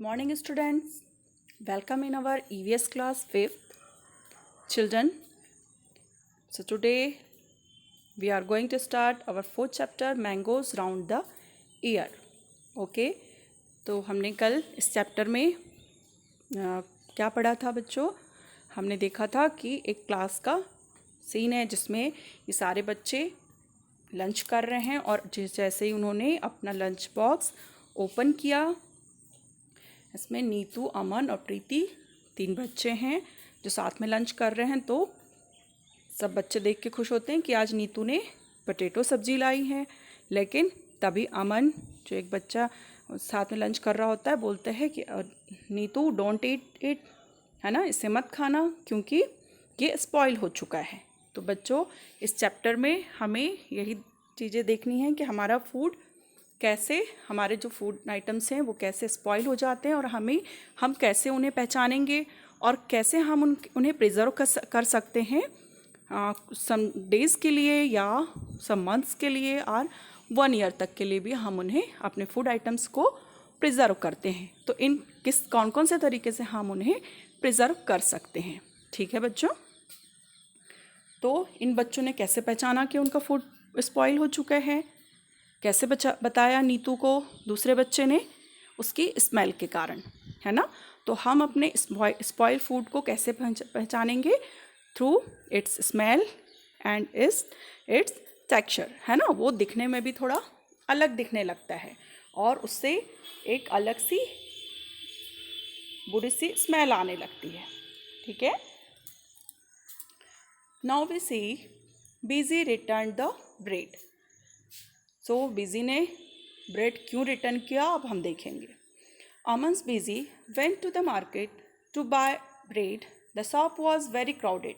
morning, students. Welcome in our EVS class 5th. Children, so today we are going to start our 4th chapter, Mangoes Round the Year. Okay, तो हमने कल इस chapter में क्या पढ़ा था बच्चों? हमने देखा था कि एक क्लास का सीन है जिसमें ये सारे बच्चे लंच कर रहे हैं और जैसे ही उन्होंने अपना लंच बॉक्स ओपन किया, इसमें नीतू, अमन और प्रीति 3 बच्चे हैं जो साथ में लंच कर रहे हैं। तो सब बच्चे देख के खुश होते हैं कि आज नीतू ने पोटैटो सब्जी लाई है, लेकिन तभी अमन जो एक बच्चा साथ में लंच कर रहा होता है बोलते हैं कि नीतू डोंट ईट इट, है ना, इसे मत खाना क्योंकि ये स्पॉइल हो चुका है। तो बच्चों इस चैप्टर में हमें यही चीज़ें देखनी है कि हमारा फूड कैसे, हमारे जो फूड आइटम्स हैं वो कैसे स्पॉइल हो जाते हैं और हम कैसे उन्हें पहचानेंगे और कैसे हम उन्हें प्रिजर्व कर सकते हैं सम डेज़ के लिए या सम मंथ्स के लिए और 1 ईयर तक के लिए भी हम उन्हें अपने फूड आइटम्स को प्रिजर्व करते हैं। तो कौन कौन से तरीके से हम उन्हें प्रिजर्व कर सकते हैं, ठीक है बच्चों? तो इन बच्चों ने कैसे पहचाना कि उनका फूड स्पॉइल हो चुका है? कैसे बताया नीतू को दूसरे बच्चे ने? उसकी स्मेल के कारण, है ना। तो हम अपने स्पॉइल फूड को कैसे पहचानेंगे? Through it's smell and it's texture, है ना। वो दिखने में भी थोड़ा अलग दिखने लगता है और उससे एक अलग सी बुरी सी स्मेल आने लगती है, ठीक है। Now we see BG return the bread. So BG ने ब्रेड क्यों रिटर्न किया अब हम देखेंगे। अमन्स BG went to the market to buy bread. The shop was very crowded.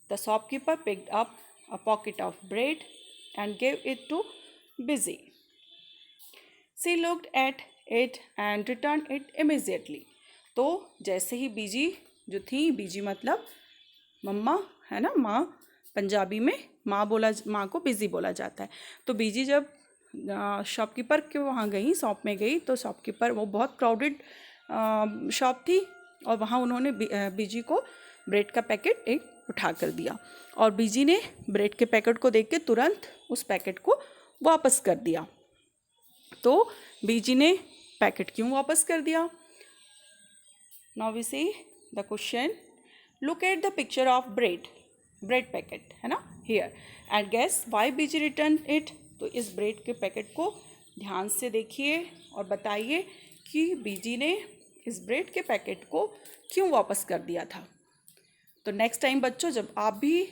The shopkeeper picked up a pocket of bread and gave it to Busy. She looked at it and returned it immediately. तो जैसे ही बीजी जो थी, बीजी मतलब मम्मा, है ना, माँ, पंजाबी में माँ को बिजी बोला जाता है। तो बीजी जब शॉपकीपर के वहाँ गई, शॉप में गई, तो शॉपकीपर, वो बहुत क्राउडेड शॉप थी और वहाँ उन्होंने बीजी को ब्रेड का पैकेट एक उठा कर दिया और बीजी ने ब्रेड के पैकेट को देख के तुरंत उस पैकेट को वापस कर दिया। तो बीजी ने पैकेट क्यों वापस कर दिया? Now we see the question. Look at the picture of bread packet, है ना, here, and guess why BG return it. तो इस ब्रेड के पैकेट को ध्यान से देखिए और बताइए कि बीजी ने इस ब्रेड के पैकेट को क्यों वापस कर दिया था। तो नेक्स्ट टाइम बच्चों जब आप भी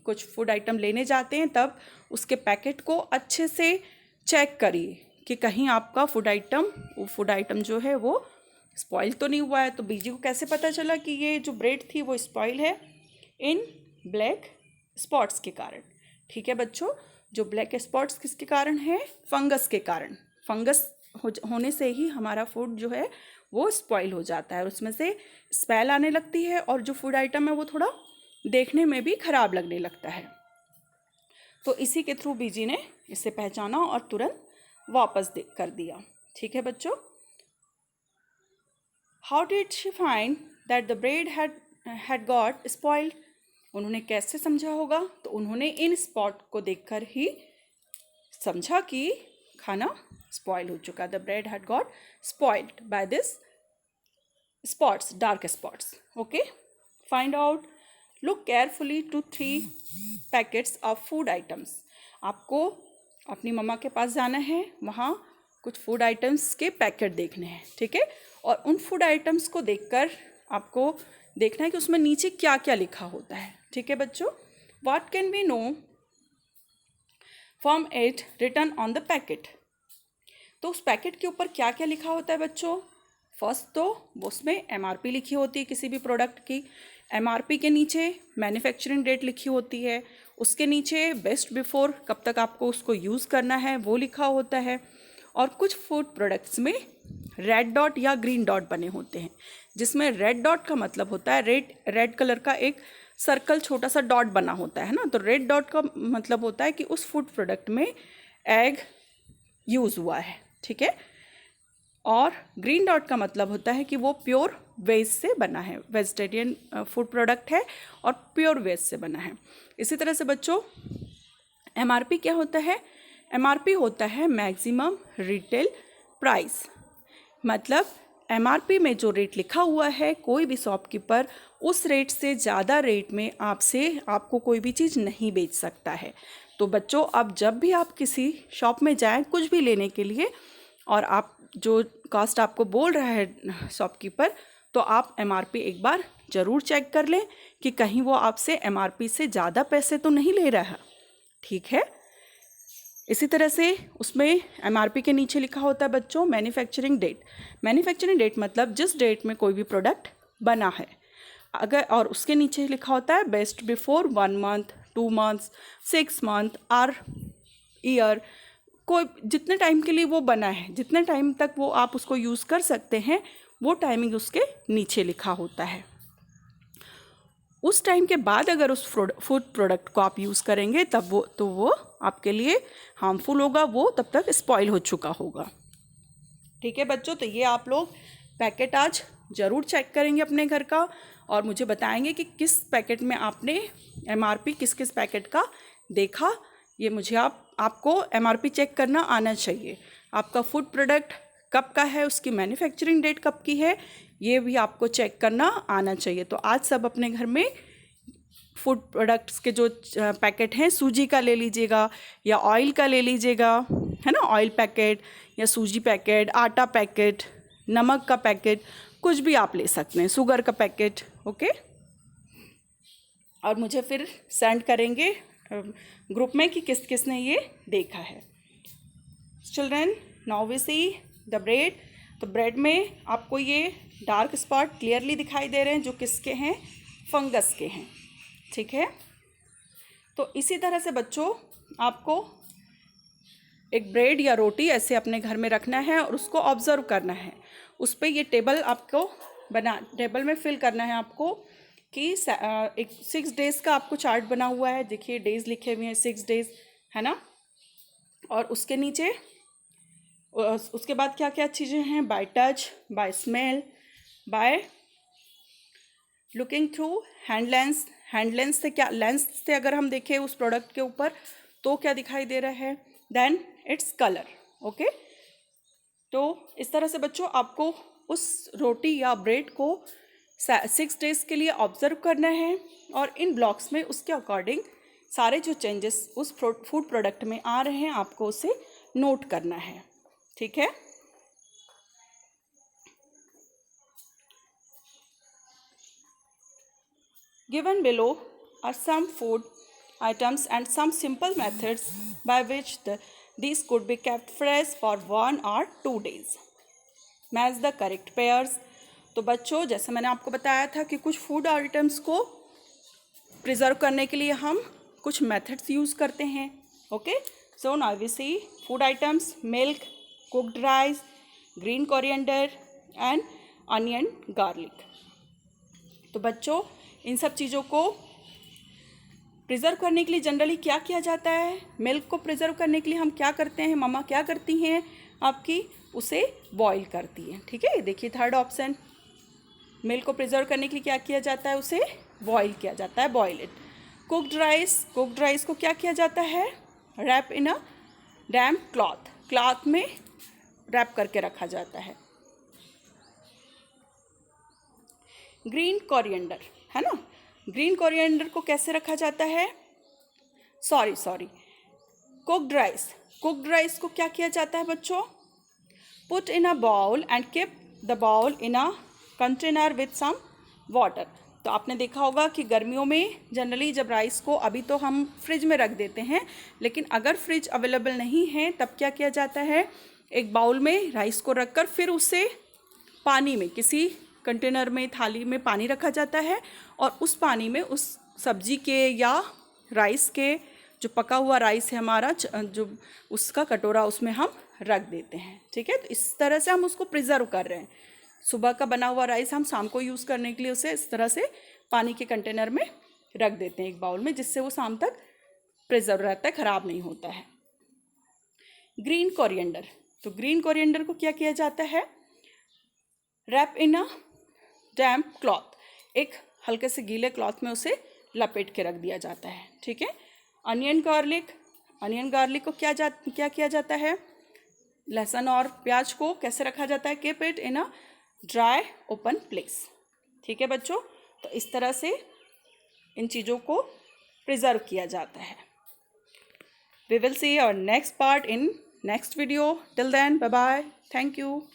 कुछ फूड आइटम लेने जाते हैं तब उसके पैकेट को अच्छे से चेक करिए कि कहीं आपका फूड आइटम जो है वो स्पॉइल तो नहीं हुआ है। तो बीजी को कैसे पता चला कि ये जो ब्रेड थी वो स्पॉइल है? इन ब्लैक स्पॉट्स के कारण, ठीक है बच्चों। जो ब्लैक स्पॉट्स किसके कारण है? फंगस के कारण। फंगस होने से ही हमारा फूड जो है वो स्पॉइल हो जाता है और उसमें से स्मेल आने लगती है और जो फूड आइटम है वो थोड़ा देखने में भी खराब लगने लगता है। तो इसी के थ्रू बीजी ने इसे पहचाना और तुरंत वापस कर दिया, ठीक है बच्चों। How did she find that the bread had got spoiled. उन्होंने कैसे समझा होगा? तो उन्होंने इन स्पॉट को देखकर ही समझा कि खाना स्पॉइल हो चुका. The bread had got spoiled by this spots, dark spots. Okay, find out. Look carefully to 3 packets of food items. आपको अपनी मम्मा के पास जाना है, वहाँ कुछ फूड आइटम्स के पैकेट देखने हैं, ठीक है। और उन फूड आइटम्स को देखकर आपको देखना है कि उसमें नीचे क्या क्या लिखा होता है, ठीक है बच्चों. What can we know from it written on the packet. तो उस पैकेट के ऊपर क्या क्या लिखा होता है बच्चों? फर्स्ट तो उसमें MRP लिखी होती है किसी भी प्रोडक्ट की. MRP के नीचे मैन्युफैक्चरिंग डेट लिखी होती है. उसके नीचे बेस्ट बिफोर, कब तक आपको उसको यूज़ करना है, वो लिखा होता है. और कुछ फूड प्रोडक्ट्स में रेड डॉट या ग्रीन डॉट बने होते हैं, जिसमें रेड डॉट का मतलब होता है रेड कलर का एक सर्कल छोटा सा डॉट बना होता है ना. तो रेड डॉट का मतलब होता है कि उस फूड प्रोडक्ट में एग यूज़ हुआ है, ठीक है। और ग्रीन डॉट का मतलब होता है कि वो प्योर वेज से बना है, वेजिटेरियन फूड प्रोडक्ट है और प्योर वेज से बना है। इसी तरह से बच्चों एमआरपी क्या होता है? एमआरपी होता है मैक्सिमम रिटेल प्राइस। मतलब एमआरपी में जो रेट लिखा हुआ है, कोई भी शॉपकीपर उस रेट से ज़्यादा रेट में आपको कोई भी चीज़ नहीं बेच सकता है। तो बच्चों अब जब भी आप किसी शॉप में जाएं कुछ भी लेने के लिए और आप जो कॉस्ट आपको बोल रहा है शॉपकीपर, तो आप एमआरपी एक बार ज़रूर चेक कर लें कि कहीं वो आपसे एमआरपी से ज़्यादा पैसे तो नहीं ले रहा। ठीक है। इसी तरह से उसमें एमआरपी के नीचे लिखा होता है बच्चों मैन्युफैक्चरिंग डेट। मैन्युफैक्चरिंग डेट मतलब जिस डेट में कोई भी प्रोडक्ट बना है, अगर और उसके नीचे लिखा होता है best before 1 month, 2 months, 6 month और ईयर। कोई जितने टाइम के लिए वो बना है, जितने टाइम तक वो आप उसको यूज़ कर सकते हैं, वो टाइमिंग उसके नीचे लिखा होता है। उस टाइम के बाद अगर उस फूड प्रोडक्ट को आप यूज़ करेंगे तब वो आपके लिए हार्मफुल होगा, वो तब तक स्पॉइल हो चुका होगा। ठीक है बच्चों, तो ये आप लोग पैकेट आज ज़रूर चेक करेंगे अपने घर का और मुझे बताएंगे कि किस पैकेट में आपने एमआरपी किस किस पैकेट का देखा। ये मुझे आपको एमआरपी चेक करना आना चाहिए। आपका फूड प्रोडक्ट कब का है, उसकी मैन्युफैक्चरिंग डेट कब की है, ये भी आपको चेक करना आना चाहिए। तो आज सब अपने घर में फूड प्रोडक्ट्स के जो पैकेट हैं, सूजी का ले लीजिएगा या ऑयल का ले लीजिएगा, है ना, ऑयल पैकेट या सूजी पैकेट, आटा पैकेट, नमक का पैकेट, कुछ भी आप ले सकते हैं, शुगर का पैकेट। ओके, और मुझे फिर सेंड करेंगे ग्रुप में कि किस किस ने ये देखा है। Children, now we see the bread. तो ब्रेड में आपको ये डार्क स्पॉट क्लियरली दिखाई दे रहे हैं, जो किसके हैं? फंगस के हैं। ठीक है, तो इसी तरह से बच्चों आपको एक ब्रेड या रोटी ऐसे अपने घर में रखना है और उसको ऑब्जर्व करना है। उस पर ये टेबल आपको टेबल में फिल करना है आपको कि एक 6 डेज़ का आपको चार्ट बना हुआ है। देखिए डेज़ लिखे हुए हैं, 6 डेज़, है ना। और उसके नीचे उसके बाद क्या क्या चीज़ें हैं? By touch, by smell, by looking through hand lens. Hand lens से क्या, लेंस से अगर हम देखें उस प्रोडक्ट के ऊपर तो क्या दिखाई दे रहा है? Then its colour. ओके, तो इस तरह से बच्चों आपको उस रोटी या ब्रेड को 6 डेज़ के लिए ऑब्जर्व करना है और इन ब्लॉक्स में उसके अकॉर्डिंग सारे जो चेंजेस उस फूड प्रोडक्ट में आ रहे हैं आपको उसे नोट करना है। ठीक है, given below are some food items and some simple methods by which these could be kept fresh for 1 or 2 days. Match the correct pairs. तो बच्चों जैसे मैंने आपको बताया था कि कुछ फूड आइटम्स को प्रिजर्व करने के लिए हम कुछ मेथड्स यूज़ करते हैं। Okay, so now we see food items: milk, cooked rice, green coriander and onion garlic. तो बच्चों इन सब चीज़ों को प्रिजर्व करने के लिए जनरली क्या किया जाता है? मिल्क को प्रिजर्व करने के लिए हम क्या करते हैं? मम्मा क्या करती हैं आपकी? उसे बॉईल करती हैं। ठीक है, देखिए थर्ड ऑप्शन, मिल्क को प्रिजर्व करने के लिए क्या किया जाता है? उसे बॉईल किया जाता है, बॉईल इट। कुक्ड राइस को क्या किया जाता है? Wrap in a damp cloth में रैप करके रखा जाता है। ग्रीन कोरिएंडर, है ना, ग्रीन कोरिएंडर को कैसे रखा जाता है? सॉरी कुक्ड राइस को क्या किया जाता है बच्चों? Put in a bowl and keep the bowl in a container with some water. तो आपने देखा होगा कि गर्मियों में जनरली जब राइस को, अभी तो हम फ्रिज में रख देते हैं, लेकिन अगर फ्रिज अवेलेबल नहीं है तब क्या किया जाता है? एक बाउल में राइस को रखकर फिर उसे पानी में, किसी कंटेनर में, थाली में पानी रखा जाता है और उस पानी में उस सब्जी के या राइस के, जो पका हुआ राइस है हमारा, जो उसका कटोरा, उसमें हम रख देते हैं। ठीक है, तो इस तरह से हम उसको प्रिजर्व कर रहे हैं। सुबह का बना हुआ राइस हम शाम को यूज़ करने के लिए उसे इस तरह से पानी के कंटेनर में रख देते हैं एक बाउल में, जिससे वो शाम तक प्रिजर्व रहता है, ख़राब नहीं होता है। ग्रीन कोरिएंडर, तो ग्रीन कोरिएंडर को क्या किया जाता है? Wrap in a damp cloth, एक हल्के से गीले क्लॉथ में उसे लपेट के रख दिया जाता है, ठीक है। अनियन गार्लिक को क्या किया जाता है, लहसुन और प्याज को कैसे रखा जाता है, keep it in a dry open place, ठीक है बच्चों। तो इस तरह से इन चीज़ों को प्रिजर्व किया जाता है। We will see our next part in next video. Till then, bye bye. Thank you.